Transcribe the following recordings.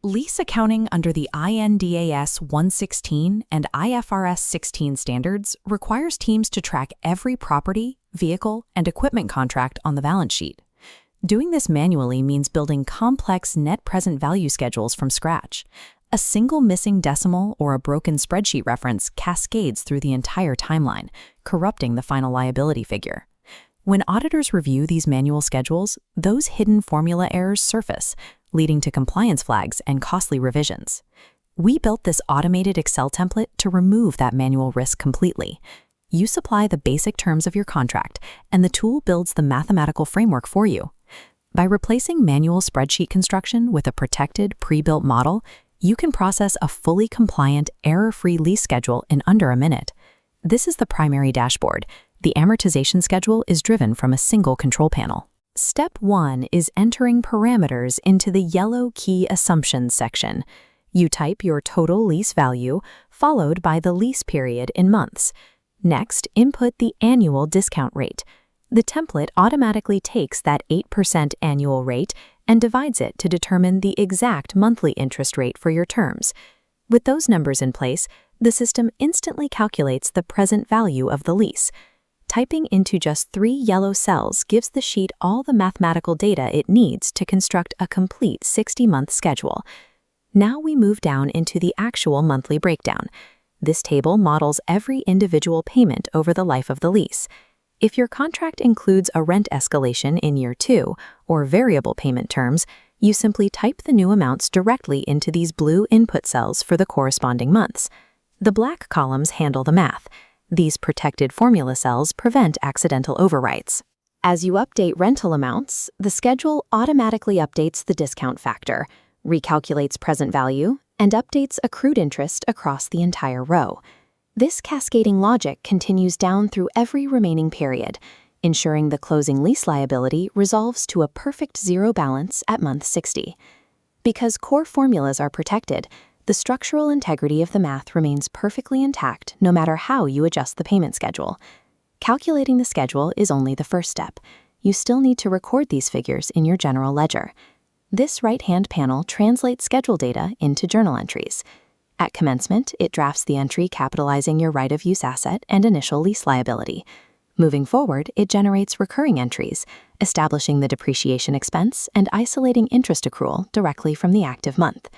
Lease accounting under the IND AS 116 and IFRS 16 standards requires teams to track every property, vehicle, and equipment contract on the balance sheet. Doing this manually means building complex net present value schedules from scratch. A single missing decimal or a broken spreadsheet reference cascades through the entire timeline, corrupting the final liability figure. When auditors review these manual schedules, those hidden formula errors surface, leading to compliance flags and costly revisions. We built this automated Excel template to remove that manual risk completely. You supply the basic terms of your contract, and the tool builds the mathematical framework for you. By replacing manual spreadsheet construction with a protected, pre-built model, you can process a fully compliant, error-free lease schedule in under a minute. This is the primary dashboard. The amortization schedule is driven from a single control panel. Step 1 is entering parameters into the yellow Key Assumptions section. You type your total lease value, followed by the lease period in months. Next, input the annual discount rate. The template automatically takes that 8% annual rate and divides it to determine the exact monthly interest rate for your terms. With those numbers in place, the system instantly calculates the present value of the lease. Typing into just 3 yellow cells gives the sheet all the mathematical data it needs to construct a complete 60-month schedule. Now we move down into the actual monthly breakdown. This table models every individual payment over the life of the lease. If your contract includes a rent escalation in year 2 or variable payment terms, you simply type the new amounts directly into these blue input cells for the corresponding months. The black columns handle the math. These protected formula cells prevent accidental overwrites. As you update rental amounts, the schedule automatically updates the discount factor, recalculates present value, and updates accrued interest across the entire row. This cascading logic continues down through every remaining period, ensuring the closing lease liability resolves to a perfect zero balance at month 60. Because core formulas are protected, the structural integrity of the math remains perfectly intact no matter how you adjust the payment schedule. Calculating the schedule is only the first step. You still need to record these figures in your general ledger. This right-hand panel translates schedule data into journal entries. At commencement, it drafts the entry capitalizing your right-of-use asset and initial lease liability. Moving forward, it generates recurring entries, establishing the depreciation expense and isolating interest accrual directly from the active month.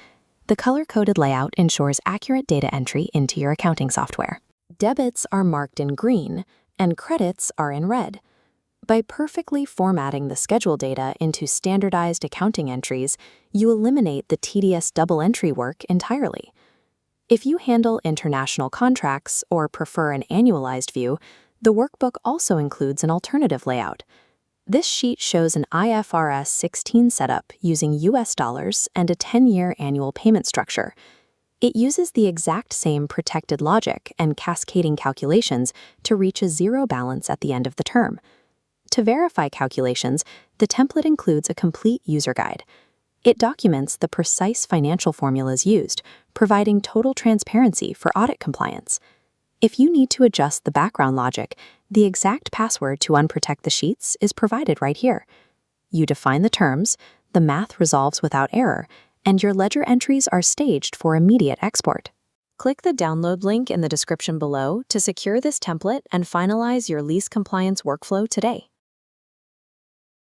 The color-coded layout ensures accurate data entry into your accounting software. Debits are marked in green, and credits are in red. By perfectly formatting the schedule data into standardized accounting entries, you eliminate the tedious double entry work entirely. If you handle international contracts or prefer an annualized view, the workbook also includes an alternative layout. This sheet shows an IFRS 16 setup using US dollars and a 10-year annual payment structure. It uses the exact same protected logic and cascading calculations to reach a zero balance at the end of the term. To verify calculations, the template includes a complete user guide. It documents the precise financial formulas used, providing total transparency for audit compliance. If you need to adjust the background logic, the exact password to unprotect the sheets is provided right here. You define the terms, the math resolves without error, and your ledger entries are staged for immediate export. Click the download link in the description below to secure this template and finalize your lease compliance workflow today.